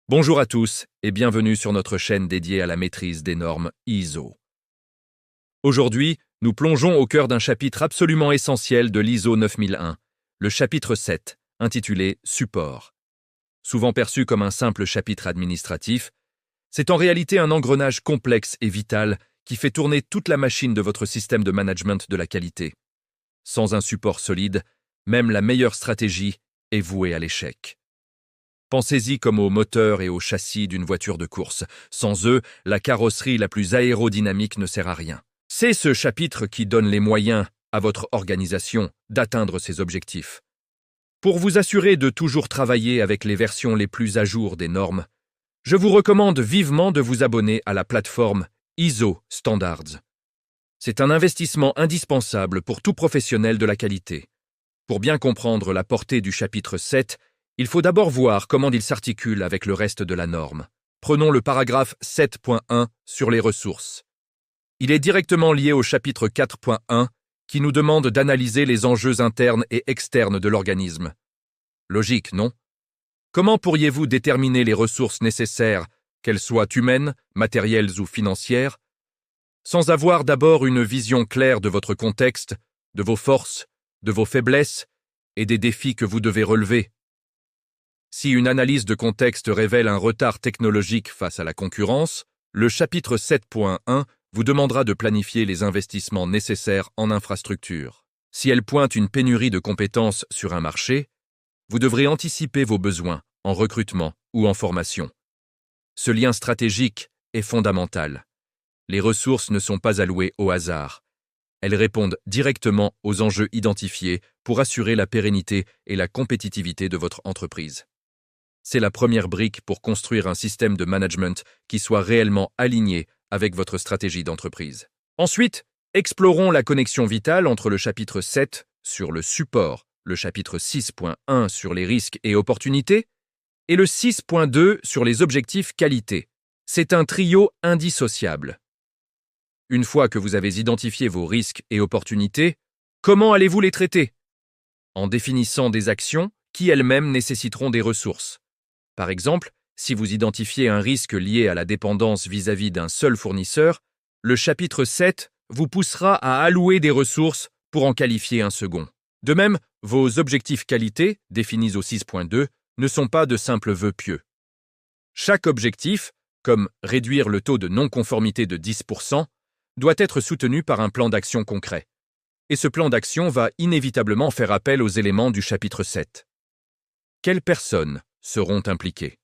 Bonjour à tous et bienvenue sur notre chaîne dédiée à la maîtrise des normes ISO. Aujourd'hui, nous plongeons au cœur d'un chapitre absolument essentiel de l'ISO 9001, le chapitre 7, intitulé « Support ». Souvent perçu comme un simple chapitre administratif, c'est en réalité un engrenage complexe et vital qui fait tourner toute la machine de votre système de management de la qualité. Sans un support solide, même la meilleure stratégie est vouée à l'échec. Pensez-y comme au moteur et au châssis d'une voiture de course. Sans eux, la carrosserie la plus aérodynamique ne sert à rien. C'est ce chapitre qui donne les moyens à votre organisation d'atteindre ses objectifs. Pour vous assurer de toujours travailler avec les versions les plus à jour des normes, je vous recommande vivement de vous abonner à la plateforme ISO Standards. C'est un investissement indispensable pour tout professionnel de la qualité. Pour bien comprendre la portée du chapitre 7, il faut d'abord voir comment il s'articule avec le reste de la norme. Prenons le paragraphe 7.1 sur les ressources. Il est directement lié au chapitre 4.1 qui nous demande d'analyser les enjeux internes et externes de l'organisme. Logique, non? Comment pourriez-vous déterminer les ressources nécessaires, qu'elles soient humaines, matérielles ou financières, sans avoir d'abord une vision claire de votre contexte, de vos forces, de vos faiblesses et des défis que vous devez relever? Si une analyse de contexte révèle un retard technologique face à la concurrence, le chapitre 7.1 vous demandera de planifier les investissements nécessaires en infrastructure. Si elle pointe une pénurie de compétences sur un marché, vous devrez anticiper vos besoins en recrutement ou en formation. Ce lien stratégique est fondamental. Les ressources ne sont pas allouées au hasard. Elles répondent directement aux enjeux identifiés pour assurer la pérennité et la compétitivité de votre entreprise. C'est la première brique pour construire un système de management qui soit réellement aligné avec votre stratégie d'entreprise. Ensuite, explorons la connexion vitale entre le chapitre 7 sur le support, le chapitre 6.1 sur les risques et opportunités et le 6.2 sur les objectifs qualité. C'est un trio indissociable. Une fois que vous avez identifié vos risques et opportunités, comment allez-vous les traiter? En définissant des actions qui elles-mêmes nécessiteront des ressources. Par exemple, si vous identifiez un risque lié à la dépendance vis-à-vis d'un seul fournisseur, le chapitre 7 vous poussera à allouer des ressources pour en qualifier un second. De même, vos objectifs qualité, définis au 6.2, ne sont pas de simples vœux pieux. Chaque objectif, comme réduire le taux de non-conformité de 10%, doit être soutenu par un plan d'action concret. Et ce plan d'action va inévitablement faire appel aux éléments du chapitre 7. Quelles personnes seront impliquées?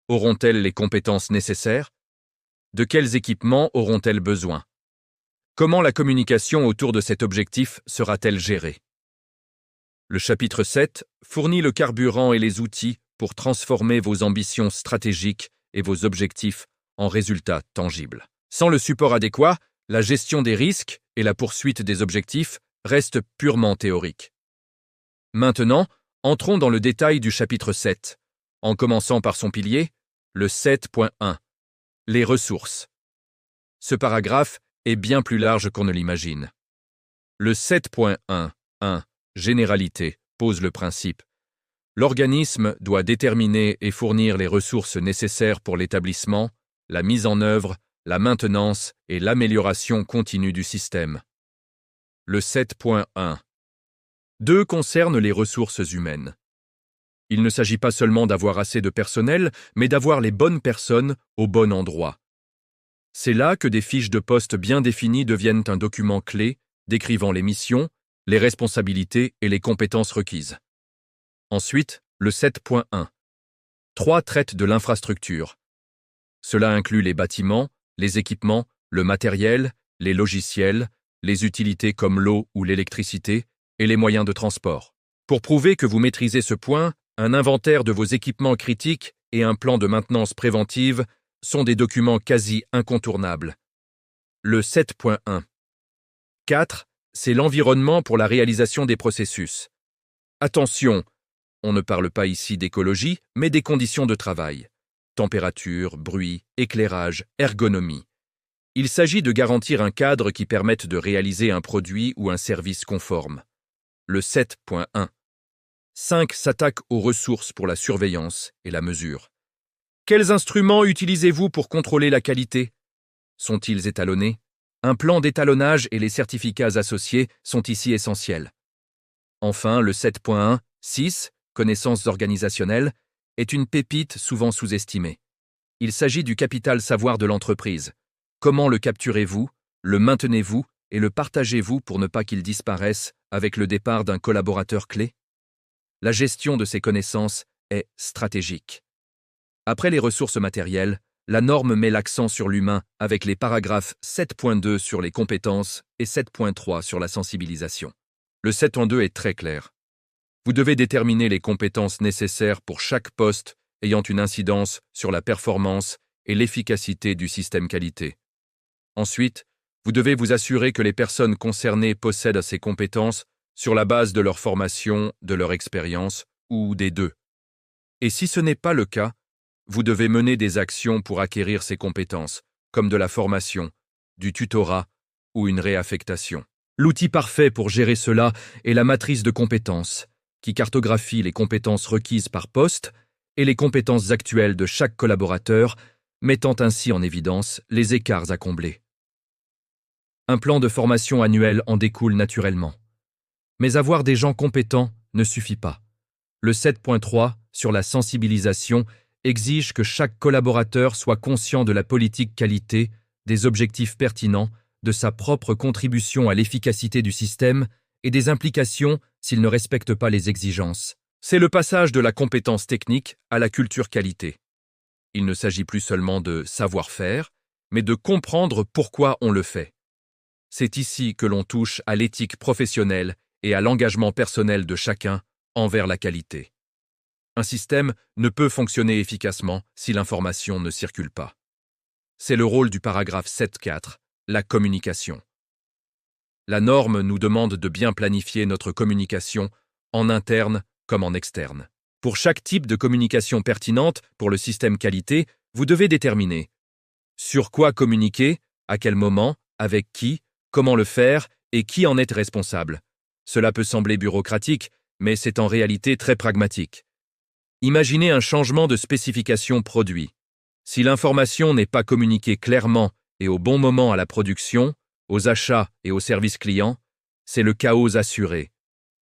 Auront-elles les compétences nécessaires? De quels équipements auront-elles besoin? Comment la communication autour de cet objectif sera-t-elle gérée? Le chapitre 7 fournit le carburant et les outils pour transformer vos ambitions stratégiques et vos objectifs en résultats tangibles. Sans le support adéquat, la gestion des risques et la poursuite des objectifs restent purement théoriques. Maintenant, entrons dans le détail du chapitre 7, en commençant par son pilier, le 7.1, les ressources. Ce paragraphe est bien plus large qu'on ne l'imagine. Le 7.1.1, généralité, pose le principe. L'organisme doit déterminer et fournir les ressources nécessaires pour l'établissement, la mise en œuvre, la maintenance et l'amélioration continue du système. Le 7.1. 2 concerne les ressources humaines. Il ne s'agit pas seulement d'avoir assez de personnel, mais d'avoir les bonnes personnes au bon endroit. C'est là que des fiches de poste bien définies deviennent un document clé décrivant les missions, les responsabilités et les compétences requises. Ensuite, le 7.1. 3 traitent de l'infrastructure. Cela inclut les bâtiments, les équipements, le matériel, les logiciels, les utilités comme l'eau ou l'électricité et les moyens de transport. Pour prouver que vous maîtrisez ce point, un inventaire de vos équipements critiques et un plan de maintenance préventive sont des documents quasi incontournables. Le 7.1. 4. C'est l'environnement pour la réalisation des processus. Attention, on ne parle pas ici d'écologie, mais des conditions de travail. Température, bruit, éclairage, ergonomie. Il s'agit de garantir un cadre qui permette de réaliser un produit ou un service conforme. Le 7.1. 5 s'attaque aux ressources pour la surveillance et la mesure. Quels instruments utilisez-vous pour contrôler la qualité? Sont-ils étalonnés? Un plan d'étalonnage et les certificats associés sont ici essentiels. Enfin, le 7.1.6, connaissances organisationnelles, est une pépite souvent sous-estimée. Il s'agit du capital savoir de l'entreprise. Comment le capturez-vous, le maintenez-vous et le partagez-vous pour ne pas qu'il disparaisse avec le départ d'un collaborateur clé? La gestion de ces connaissances est stratégique. Après les ressources matérielles, la norme met l'accent sur l'humain avec les paragraphes 7.2 sur les compétences et 7.3 sur la sensibilisation. Le 7.2 est très clair. Vous devez déterminer les compétences nécessaires pour chaque poste ayant une incidence sur la performance et l'efficacité du système qualité. Ensuite, vous devez vous assurer que les personnes concernées possèdent ces compétences sur la base de leur formation, de leur expérience ou des deux. Et si ce n'est pas le cas, vous devez mener des actions pour acquérir ces compétences, comme de la formation, du tutorat ou une réaffectation. L'outil parfait pour gérer cela est la matrice de compétences, qui cartographie les compétences requises par poste et les compétences actuelles de chaque collaborateur, mettant ainsi en évidence les écarts à combler. Un plan de formation annuel en découle naturellement. Mais avoir des gens compétents ne suffit pas. Le 7.3 sur la sensibilisation exige que chaque collaborateur soit conscient de la politique qualité, des objectifs pertinents, de sa propre contribution à l'efficacité du système et des implications s'il ne respecte pas les exigences. C'est le passage de la compétence technique à la culture qualité. Il ne s'agit plus seulement de savoir-faire, mais de comprendre pourquoi on le fait. C'est ici que l'on touche à l'éthique professionnelle et à l'engagement personnel de chacun envers la qualité. Un système ne peut fonctionner efficacement si l'information ne circule pas. C'est le rôle du paragraphe 7.4, la communication. La norme nous demande de bien planifier notre communication, en interne comme en externe. Pour chaque type de communication pertinente pour le système qualité, vous devez déterminer sur quoi communiquer, à quel moment, avec qui, comment le faire et qui en est responsable. Cela peut sembler bureaucratique, mais c'est en réalité très pragmatique. Imaginez un changement de spécification produit. Si l'information n'est pas communiquée clairement et au bon moment à la production, aux achats et aux services clients, c'est le chaos assuré.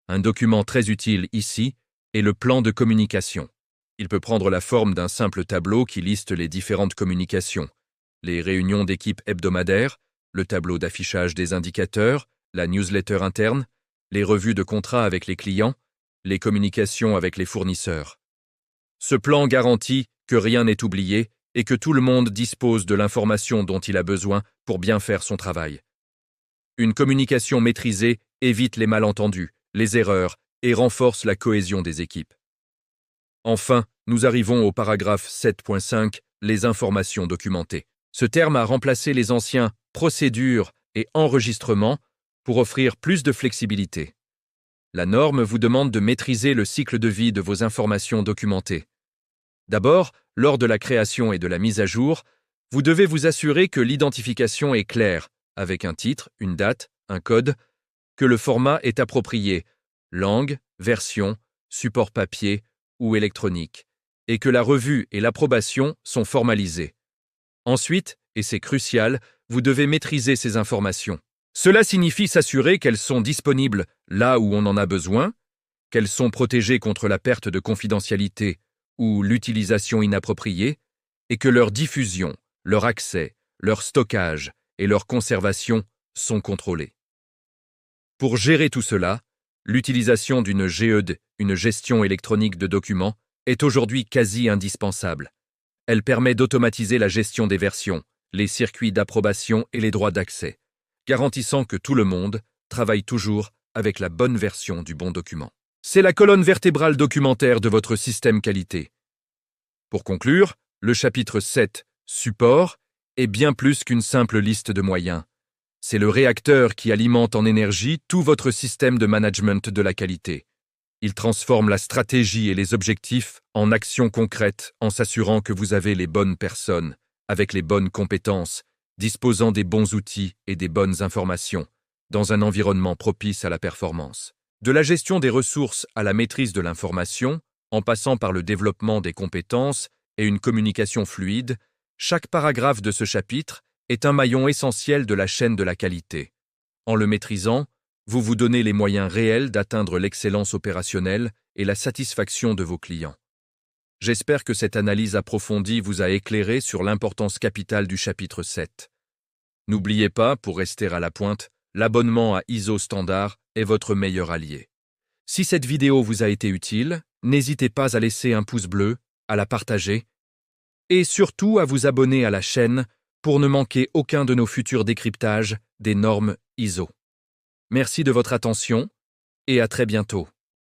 Un document très utile ici est le plan de communication. Il peut prendre la forme d'un simple tableau qui liste les différentes communications, les réunions d'équipe hebdomadaires, le tableau d'affichage des indicateurs, la newsletter interne, les revues de contrats avec les clients, les communications avec les fournisseurs. Ce plan garantit que rien n'est oublié et que tout le monde dispose de l'information dont il a besoin pour bien faire son travail. Une communication maîtrisée évite les malentendus, les erreurs et renforce la cohésion des équipes. Enfin, nous arrivons au paragraphe 7.5, les informations documentées. Ce terme a remplacé les anciens procédures et enregistrements pour offrir plus de flexibilité. La norme vous demande de maîtriser le cycle de vie de vos informations documentées. D'abord, lors de la création et de la mise à jour, vous devez vous assurer que l'identification est claire, avec un titre, une date, un code, que le format est approprié, langue, version, support papier ou électronique, et que la revue et l'approbation sont formalisées. Ensuite, et c'est crucial, vous devez maîtriser ces informations. Cela signifie s'assurer qu'elles sont disponibles là où on en a besoin, qu'elles sont protégées contre la perte de confidentialité ou l'utilisation inappropriée, et que leur diffusion, leur accès, leur stockage et leur conservation sont contrôlés. Pour gérer tout cela, l'utilisation d'une GED, une gestion électronique de documents, est aujourd'hui quasi indispensable. Elle permet d'automatiser la gestion des versions, les circuits d'approbation et les droits d'accès, garantissant que tout le monde travaille toujours avec la bonne version du bon document. C'est la colonne vertébrale documentaire de votre système qualité. Pour conclure, le chapitre 7, Support, est bien plus qu'une simple liste de moyens. C'est le réacteur qui alimente en énergie tout votre système de management de la qualité. Il transforme la stratégie et les objectifs en actions concrètes en s'assurant que vous avez les bonnes personnes, avec les bonnes compétences, disposant des bons outils et des bonnes informations, dans un environnement propice à la performance. De la gestion des ressources à la maîtrise de l'information, en passant par le développement des compétences et une communication fluide, chaque paragraphe de ce chapitre est un maillon essentiel de la chaîne de la qualité. En le maîtrisant, vous vous donnez les moyens réels d'atteindre l'excellence opérationnelle et la satisfaction de vos clients. J'espère que cette analyse approfondie vous a éclairé sur l'importance capitale du chapitre 7. N'oubliez pas, pour rester à la pointe, l'abonnement à ISO Standard est votre meilleur allié. Si cette vidéo vous a été utile, n'hésitez pas à laisser un pouce bleu, à la partager et surtout à vous abonner à la chaîne pour ne manquer aucun de nos futurs décryptages des normes ISO. Merci de votre attention et à très bientôt.